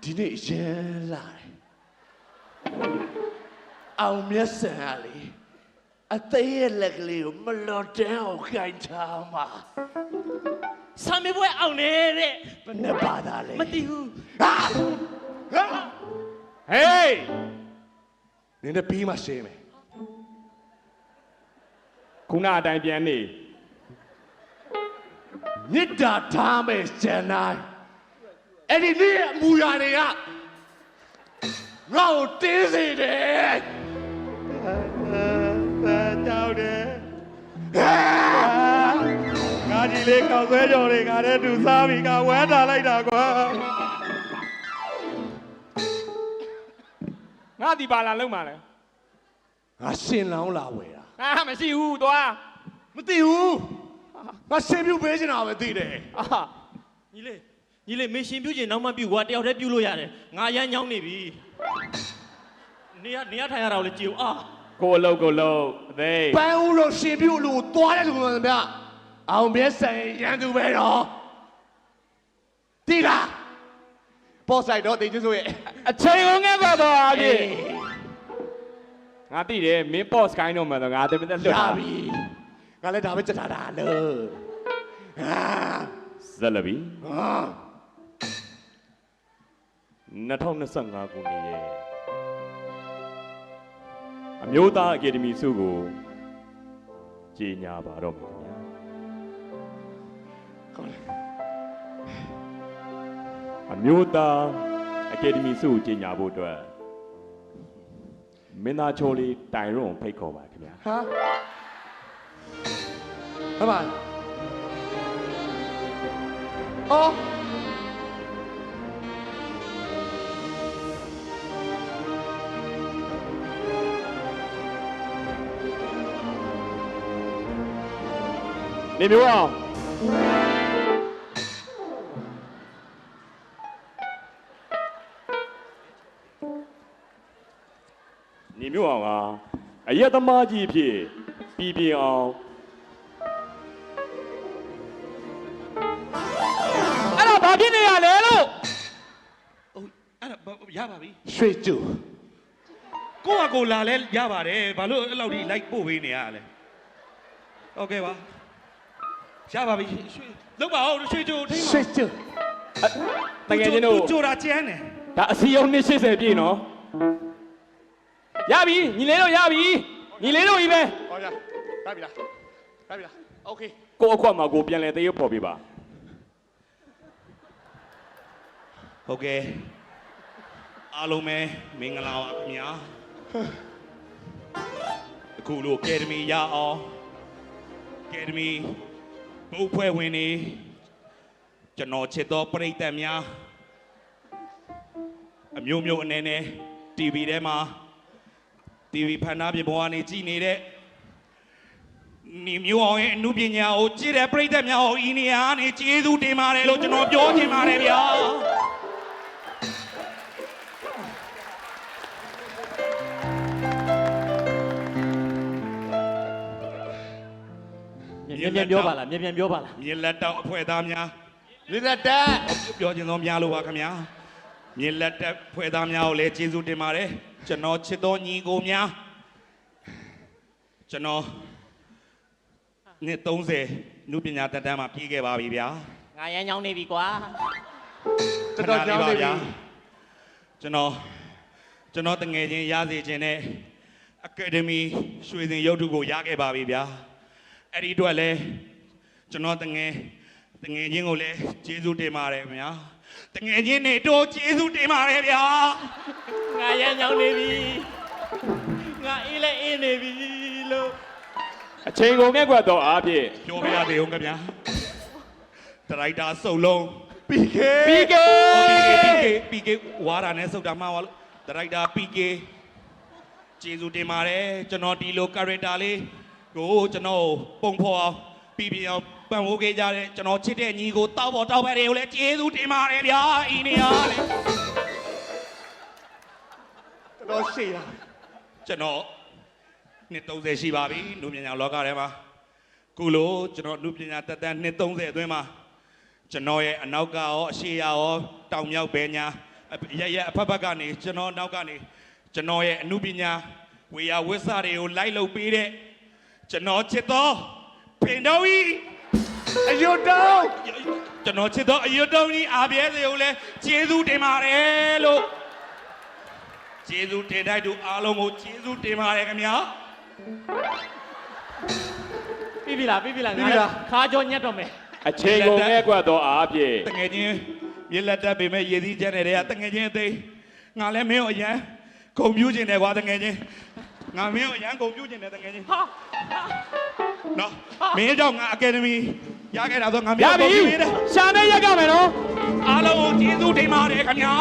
ဒီနေ့ရဲလာတယ်အောင်မျက်စံကလေအသေးရဲ့လက်ကလေးကိုမလွန်တန်းအောင်ခိုင်ထားမှာဆာမေပွဲအောင်နေတဲ့ ဘယ်နဲ့ပါသားလဲမသိဘူးဟာဟေးနင်ပြီးမှရှင်းမယ်ခုနအတိုင်းပြန်နေမြစ်တာထားမယ်ကျန်တိုင်းအဲ့ဒီနေ့အမူအရာတွေကငါ့ကိုတင်းစေတယ်ကြောက်တယ်ငါကြီးလေးကောက်ဆွဲကြော်တွေငါတဲ့သူစားပြီးငါဝမ်းတာလိုက်တာကွာငါဒီပါလာလုံးပါလေငါရှင်လောင်းလာဝယ်တာဟာမရှိဘူးသွားမသိဘူးငါရှင်ပြုတ်ပေးချင်တာပဲသိတယ်ညီလေးမင်းရှင်ပြုတ်ချင်နောက်မှပြုတ်ကွာတယောက်တည်းပြုတ်လို့ရတယ်ငါရမ်းညောင်းနေပြီနေရထိုင်ရတာကိုလေကြည့်ဦးကိုအလုပ်အသေးပန်းဦးလို့ရှင်ပြုတ်လို့သွားတဲ့လူမှန်ဗျအောင်မြဲဆန်ရန်သူပဲတော့တိလားပေါ်ဆိုင်တော့တင်ကျဆိုရဲ့အချိန်ကုန်ခဲ့တော့အပြည့်ငါသိတယ်မင်း boss ကိုင်းတော့မှတော့ငါတမင်တက်လွတ်တာပြီငါလည်းဒါပဲကြက်ထားတာလို့ဇလဘီ2025ခုနှစ်ရဲ့အမျိုးသားအကယ်ဒမီဆုကိုကြီးညာပါတော့မယ်ခင်ဗျာအမျိုးသားအကယ်ဒမီဆုကိုကြီးညာဖို့အတွက်မင်းသားချိုးလေးတိုင်ရွန်ဖိတ်ခေါ်ပါခင်ဗျာဟာဘာအော်နေမျိုးအောင်နေမျိုးအောင်ကအရက်သမားကြီးဖြစ်ပြည်ပြင်းအောင်အဲ့ဒါဘာဖြစ်နေရလဲလို့ဟုတ်အဲ့ဒါရပါပြီရွှေကျူကိုလာလဲရပါတယ်ဘာလို့အဲ့လောက်ဒီလိုက်ပို့ပေးနေရလဲโอเคပါရပါပြီရွှေလောက်ပါအောင်ရွှေကျိုးထိမ့်ပါရွှေကျူတကယ်ချင်းတို့ကျိုးတာကျန်းတယ်ဒါအစီအုံ280ပြည့်နော်ရပြီညီလေးတို့ရပြီညီလေးတို့ကြီးပဲဟောရပြီလားโอเคကိုအခွက်မှာကိုပြန်လဲတရုပ်ပေါ်ပြပါဟုတ်ကဲ့အားလုံးပဲမင်္ဂလာပါခင်ဗျာအခုလိုအကယ်ဒမီရအောင်အကယ်ဒမီဘုတ်ဖွဲ့ဝင်နေကျွန်တော်ချစ်တော်ပရိသတ်များအမျိုးအနေနဲ့ TV ထဲမှာ TV ဖန်သားပြပေါ်ကနေကြည်နေတဲ့နေမျိုးအောင်ရဲ့အမှုပညာကိုကြည့်တဲ့ပရိသတ်များကိုဤနေရာကနေကျေးဇူးတင်ပါတယ်လို့ကျွန်တော်ပြောချင်ပါတယ်ဗျာမြန်ပြောပါလားမြန်ပြောပါလားမြေလက်တောက်အဖွဲ့သားများမြေလက်တက်ပြောချင်သောများလို့ပါခင်ဗျာမြေလက်တက်ဖွဲ့သားများကိုလည်းကျေးဇူးတင်ပါတယ်ကျွန်တော်ချစ်တော်ညီကိုများကျွန်တော်နှစ်30နုပညာတက်တန်းမှာပြေးခဲ့ပါပြီဗျာငါရမ်းချောင်းနေပြီကွာတော်ကြောင်းနေပြီကျွန်တော်တငယ်ချင်းရစေခြင်းနဲ့အကယ်ဒမီရွှေစင်ရုပ်ထုကိုရခဲ့ပါပြီဗျာအဲ့ဒီအတွက်လည်းကျွန်တော်တငယ်ချင်းကိုလည်းကျေးဇူးတင်ပါတယ်ခင်ဗျာတငယ်ချင်းတွေတော့ကျေးဇူးတင်ပါတယ်ဗျာငါရမ်းချောင်းနေပြီငါအေးလဲအေးနေပြီလို့အချိန်ကုန်ခဲ့ကွက်တော့အားဖြင့်ပြောပြရသေးအောင်ခင်ဗျာဒရိုက်တာစုံလုံး PK ဝါရာနဲ့စုတ်တာမှားပါလို့ဒရိုက်တာ PK ကျေးဇူးတင်ပါတယ်ကျွန်တော်ဒီလို character လေးကိုကျွန်တော်ပုံဖော်အောင်ပြီးပြအောင်ပံ့ပိုးခဲ့ကြတဲ့ကျွန်တော်ချစ်တဲ့ညီကိုတောက်ပေါ်တောက်ဖက်တွေကိုလည်းကျေးဇူးတင်ပါတယ်ဗျာဤနေရာလေတော်ရှိတာကျွန်တော်နှစ်30ရှိပါပြီလူပညာလောကထဲမှာခုလိုကျွန်တော်လူပညာတက်တန်းနှစ်30အတွင်းမှာကျွန်တော်ရဲ့အနောက်ကရောအရှေ့ရောတောင်မြောက်ဘဲညာ ရအဖက်ဖက်ကနေကျွန်တော်နောက်ကနေကျွန်တော်ရဲ့အမှုပညာဝေယဝစ္စတွေကိုလိုက်လုပ်ပေးတဲ့ကျွန်တော်ချစ်တော်ပင်တော်ကြီး အယုတ်တောင်း ကျွန်တော်ချစ်တော်အယုတ်တော်ကြီးအားပြဲစေကိုလည်းကျေးဇူးတင်ပါတယ်လို့ကျေးဇူးတင်တိုက်သူအားလုံးကိုကျေးဇူးတင်ပါတယ်ခင်ဗျာ ပြီးပြီလားခါကြောညက်တော့မယ် အချိန်ကုန်နဲ့ကွက်တော့အားပြေ တငယ်ချင်းမြေလက်တက်ပေမဲ့ရည်စည်းချက်နဲ့တည်းကတငယ်ချင်းအသိငါလည်းမင်းကိုအရန်ဂုံပြူးခြင်းတယ်ကွာတငယ်ချင်းငါမင်းကိုအရန်ဂုံပြူးခြင်းတယ်တငယ်ချင်း ဟာ နော်မင်းကြောင့်ငါအကယ်ဒမီရခဲ့တာဆိုငါမ ရ င်းကိုဂုံ ပြီ ပြူးနေတယ် ရှာနေရကြမယ်နော် အားလုံးကိုကျေးဇူးတင်ပါတယ်ခင်ဗျာ